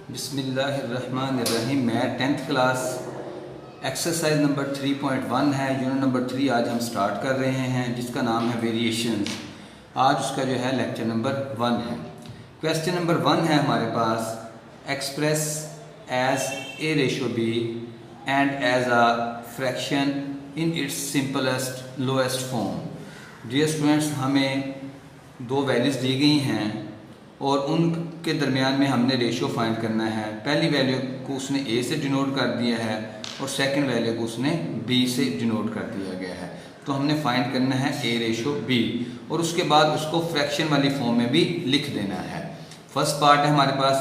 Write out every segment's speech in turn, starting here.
बिस्मिल्लाहिर्रहमानिर्रहीम। मैं 10th class exercise number 3.1 है, यूनिट नंबर 3 आज हम स्टार्ट कर रहे हैं जिसका नाम है वेरिएशंस। आज उसका जो है लेक्चर नंबर 1 है। क्वेश्चन नंबर 1 है हमारे पास, express as a ratio b and as a fraction in its simplest lowest form. Dear students, हमें दो वैल्यूज़ दी गई हैं और उनके दरमियान में हमने रेशो फाइंड करना है। पहली वैल्यू को उसने ए से डिनोट कर दिया है और सेकंड वैल्यू को उसने बी से डिनोट कर दिया गया है। तो हमने फाइंड करना है ए रेशो बी और उसके बाद उसको फ्रैक्शन वाली फॉर्म में भी लिख देना है। फर्स्ट पार्ट है हमारे पास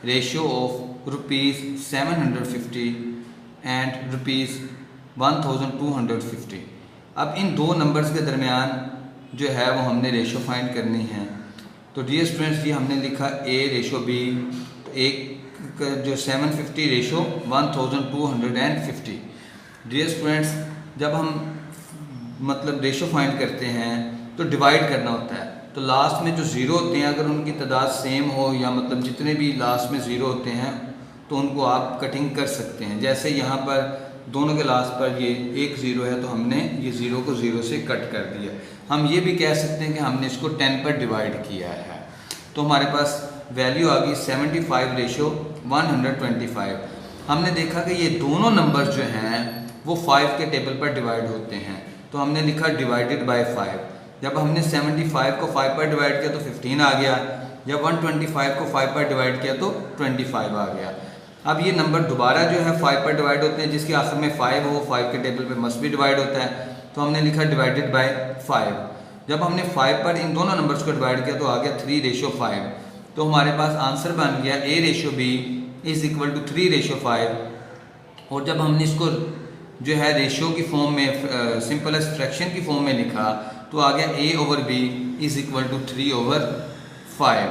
रेशो ऑफ ₹750 एंड ₹1250। अब इन दो नंबर्स के दरमियान जो है वो हमने रेशो फाइंड करनी है। तो डियर स्टूडेंट्स, ये हमने लिखा ए रेशो बी, तो एक जो 750 रेशो 1250। डियर स्टूडेंट्स, जब हम मतलब रेशो फाइंड करते हैं तो डिवाइड करना होता है। तो लास्ट में जो ज़ीरो होते हैं अगर उनकी तादाद सेम हो या मतलब जितने भी लास्ट में ज़ीरो होते हैं तो उनको आप कटिंग कर सकते हैं। जैसे यहाँ पर दोनों के लास्ट पर ये एक ज़ीरो है तो हमने ये ज़ीरो को ज़ीरो से कट कर दिया। हम ये भी कह सकते हैं कि हमने इसको 10 पर डिवाइड किया है। तो हमारे पास वैल्यू आ गई 75 रेशो 125। हमने देखा कि ये दोनों नंबर्स जो हैं वो 5 के टेबल पर डिवाइड होते हैं, तो हमने लिखा डिवाइडेड बाय 5। जब हमने 75 को 5 पर डिवाइड किया तो 15 आ गया, जब 125 को 5 पर डिवाइड किया तो 25 आ गया। अब ये नंबर दोबारा जो है 5 पर डिवाइड होते हैं, जिसके आखिर में 5 हो 5 के टेबल पे मस्ट भी डिवाइड होता है, तो हमने लिखा डिवाइडेड बाय 5। जब हमने 5 पर इन दोनों नंबर्स को डिवाइड किया तो आ गया 3 रेशो 5। तो हमारे पास आंसर बन गया a ratio b is equal to 3 ratio 5। और जब हमने इसको जो है रेशो की फॉर्म में सिंपलेस्ट फ्रैक्शन की फॉर्म में लिखा तो आ गया a over b is equal to 3/5।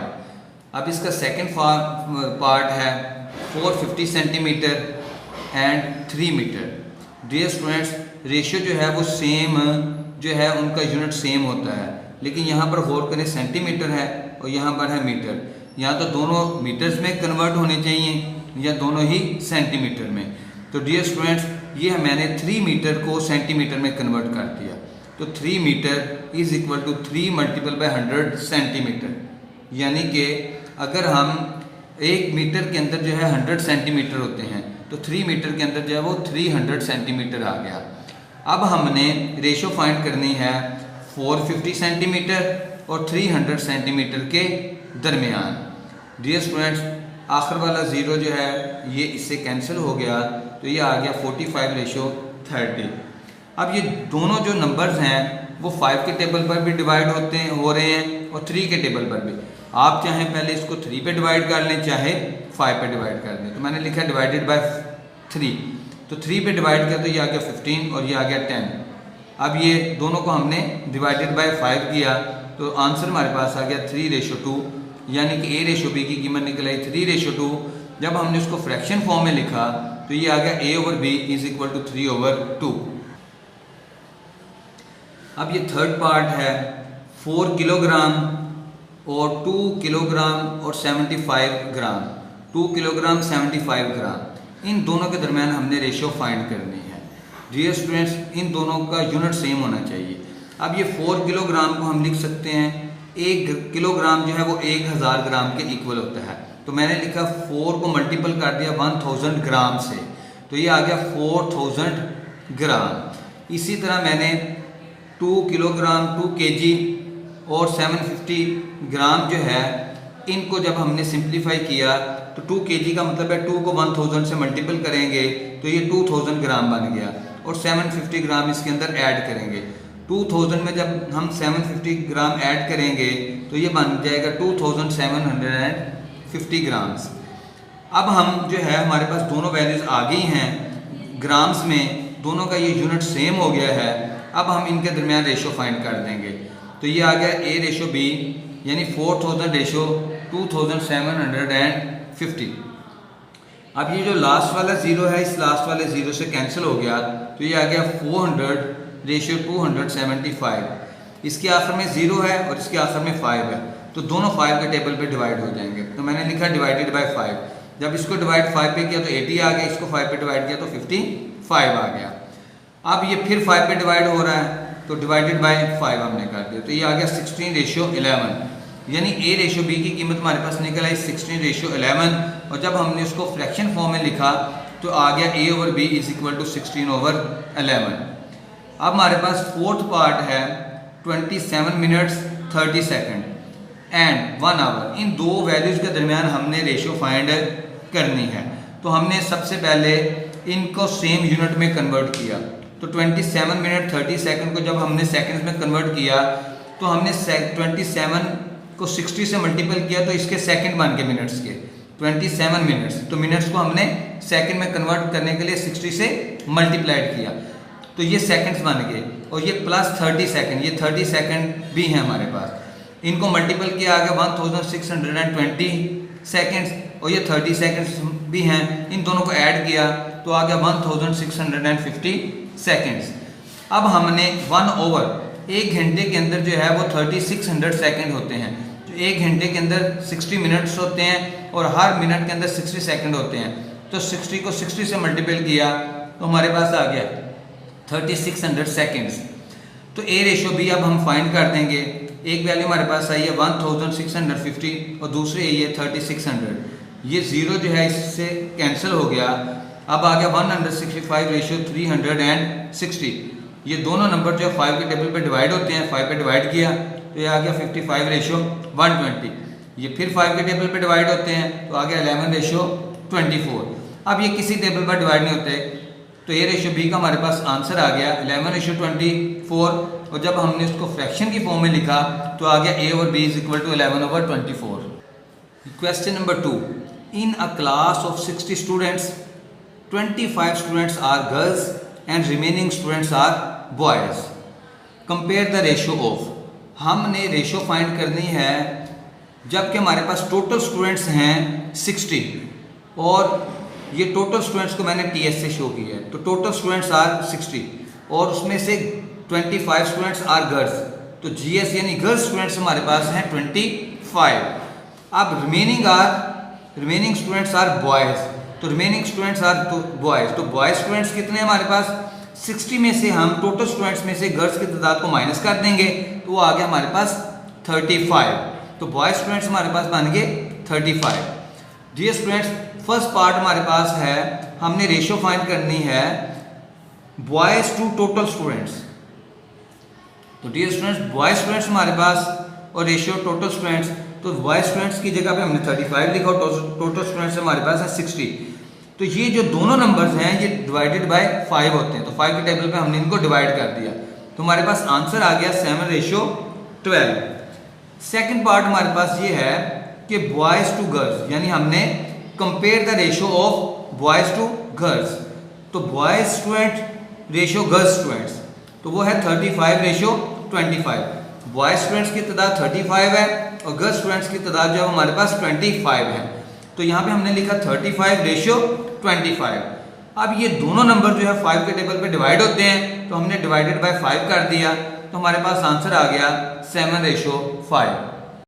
अब इसका सेकेंड पार्ट है 450 centimetre and 3 metre. Dear students, ratio जो है वो सेम जो है उनका यूनिट सेम होता है, लेकिन यहाँ पर गौर करें सेंटीमीटर है और यहाँ पर है मीटर। यहाँ तो दोनों मीटर्स में कन्वर्ट होने चाहिए या दोनों ही सेंटीमीटर में। तो डियर स्टूडेंट्स, ये मैंने 3 मीटर को सेंटीमीटर में कन्वर्ट कर दिया। तो 3 metre is equal to 3 multiple by 100 centimetre, यानी कि अगर हम 1 मीटर के अंदर जो है 100 सेंटीमीटर होते हैं तो 3 मीटर के अंदर जो है वो 300 सेंटीमीटर आ गया। अब हमने रेशो फाइंड करनी है 450 सेंटीमीटर और 300 सेंटीमीटर के दरमियान। डियर स्टूडेंट्स, आखिर वाला ज़ीरो जो है ये इससे कैंसिल हो गया तो ये आ गया 45 रेशो 30। अब ये दोनों जो नंबर्स हैं वो 5 के टेबल पर भी डिवाइड हो रहे हैं और 3 के टेबल पर भी। आप चाहें पहले इसको 3 पे डिवाइड कर लें, चाहे 5 पे डिवाइड कर लें। तो मैंने लिखा डिवाइडेड बाय 3, तो 3 पे डिवाइड किया तो ये आ गया 15 और ये आ गया 10। अब ये दोनों को हमने डिवाइडेड बाय 5 किया तो आंसर हमारे पास आ गया 3 रेशो 2, यानी कि ए रेशो बी की कीमत निकल आई 3 रेशो 2। जब हमने उसको फ्रैक्शन फॉर्म में लिखा तो ये आ गया a over b is equal to 3/2। अब ये थर्ड पार्ट है 4 किलोग्राम और 2 किलोग्राम और 75 ग्राम। 2 किलोग्राम 75 ग्राम, इन दोनों के दरमियान हमने रेशो फाइंड करनी है। डियर स्टूडेंट्स, इन दोनों का यूनिट सेम होना चाहिए। अब ये 4 किलोग्राम को हम लिख सकते हैं, 1 किलोग्राम जो है वो 1000 ग्राम के इक्वल होता है। तो मैंने लिखा 4 को मल्टीपल कर दिया 1000 ग्राम से, तो ये आ गया 4000 ग्राम। इसी तरह मैंने 2 किलोग्राम 2 केजी और 750 ग्राम जो है इनको जब हमने सिंप्लीफाई किया तो 2 केजी का मतलब है 2 को 1000 से मल्टीपल करेंगे तो ये 2000 ग्राम बन गया और 750 ग्राम इसके अंदर ऐड करेंगे। 2000 में जब हम 750 ग्राम ऐड करेंगे तो ये बन जाएगा 2750 ग्राम्स। अब हम जो है हमारे पास दोनों वैल्यूज़ आ गई हैं ग्राम्स में, दोनों का ये यूनिट सेम हो गया है। अब हम इनके दरमियान रेशो फाइंड कर देंगे। तो ये आ गया ए रेशो बी, यानी 4000 रेशो 2750। अब ये जो लास्ट वाला ज़ीरो है इस लास्ट वाले ज़ीरो से कैंसिल हो गया तो ये आ गया 400 रेशो 275। इसके आखिर में ज़ीरो है और इसके आखिर में 5 है, तो दोनों 5 के टेबल पे डिवाइड हो जाएंगे। तो मैंने लिखा डिवाइडेड बाय 5। जब इसको डिवाइड 5 पे किया तो 80 आ गया, इसको 5 पे डिवाइड किया तो 55 आ गया। अब ये फिर 5 पे डिवाइड हो रहा है तो डिवाइडेड बाय 5 हमने कर दिया, तो ये आ गया 16:11, यानी ए रेशो बी की कीमत हमारे पास निकल आई 16:11। और जब हमने उसको फ्रैक्शन फॉर्म में लिखा तो आ गया a over b is equal to 16/11। अब हमारे पास फोर्थ पार्ट है 27 मिनट्स 30 सेकेंड एंड 1 आवर। इन दो वैल्यूज़ के दरमियान हमने रेशो फाइंड करनी है। तो हमने सबसे पहले इनको सेम यूनिट में कन्वर्ट किया, तो 27 मिनट 30 सेकंड को जब हमने सेकंड्स में कन्वर्ट किया तो हमने 27 को 60 से मल्टीपल किया तो इसके सेकंड बन गए मिनट्स के 27 मिनट्स। तो मिनट्स को हमने सेकंड में कन्वर्ट करने के लिए 60 से मल्टीप्लाइड किया तो ये सेकंड्स बन गए, और ये प्लस 30 सेकंड, ये 30 सेकंड भी हैं हमारे पास। इनको मल्टीपल किया आ गया 1620 सेकंड्स, और ये 30 सेकंड्स भी हैं, इन दोनों को ऐड किया तो आ गया 1650 सेकंड्स। अब हमने 1 ओवर 1 घंटे के अंदर जो है वो 3600 सेकंड होते हैं। तो 1 घंटे के अंदर 60 मिनट्स होते हैं और हर मिनट के अंदर 60 सेकंड होते हैं, तो 60 को 60 से मल्टीपल किया तो हमारे पास आ गया 3600 सेकंड्स। तो ए रेशो बी अब हम फाइंड कर देंगे। एक वैल्यू हमारे पास आई है 1650 और दूसरी आई है 3600। ये जीरो जो है इससे कैंसिल हो गया, अब आ गया 165:360। ये दोनों नंबर जो है 5 के टेबल पे डिवाइड होते हैं, 5 पे डिवाइड किया तो ये आ गया 55:120। ये फिर 5 के टेबल पे डिवाइड होते हैं तो आ गया 11:24। अब ये किसी टेबल पर डिवाइड नहीं होते, तो ये रेशो बी का हमारे पास आंसर आ गया 11:24। और जब हमने इसको फ्रैक्शन की फॉर्म में लिखा तो आ गया a और b is equal to 11/24। Question number 2, in a class of 60 students 25 students are girls and remaining students are boys, compare the ratio of. हमने रेशो फाइंड करनी है जबकि हमारे पास टोटल स्टूडेंट्स हैं 60 और ये टोटल स्टूडेंट्स को मैंने टीएस से शो किया है, तो टोटल स्टूडेंट्स आर 60 और उसमें से 25 स्टूडेंट्स आर गर्ल्स, तो जीएस यानी गर्ल्स स्टूडेंट्स हमारे पास हैं 25। अब रिमेनिंग स्टूडेंट्स आर बॉयज, तो रिमेनिंग स्टूडेंट्स आर बॉयज, तो बॉयज स्टूडेंट्स कितने हैं हमारे पास 60 में से हम टोटल स्टूडेंट्स में से गर्ल्स की तादाद को माइनस कर देंगे तो वो आ गया हमारे पास 35। तो बॉयज स्टूडेंट्स हमारे पास बन गए 35। डियर स्टूडेंट्स, फर्स्ट पार्ट हमारे पास है, हमने रेशियो फाइंड करनी है बॉयज टू टोटल स्टूडेंट्स। तो डियर स्टूडेंट्स, बॉयज स्टूडेंट्स हमारे पास और रेशियो टोटल स्टूडेंट्स, तो बॉयज स्टूडेंट्स की जगह पे हमने 35 लिखा और टोटल स्टूडेंट्स हमारे पास है 60। तो ये जो दोनों नंबर्स हैं ये डिवाइडेड बाय 5 होते हैं, तो 5 के टेबल पे हमने इनको डिवाइड कर दिया तो हमारे पास आंसर आ गया 7:12। सेकंड पार्ट हमारे पास ये है कि बॉयज टू गर्ल्स, यानी हमने compare the ratio of boys to girls. तो boys student ratio girls students, तो वो है 35:25। बॉयज स्टूडेंट्स की तादाद 35 है और गर्ल्स स्टूडेंट्स की तादाद जो है हमारे पास 25 है, तो यहाँ पे हमने लिखा 35:25। अब ये दोनों नंबर जो है 5 के टेबल पे डिवाइड होते हैं तो हमने डिवाइडेड बाय 5 कर दिया तो हमारे पास आंसर आ गया 7:5।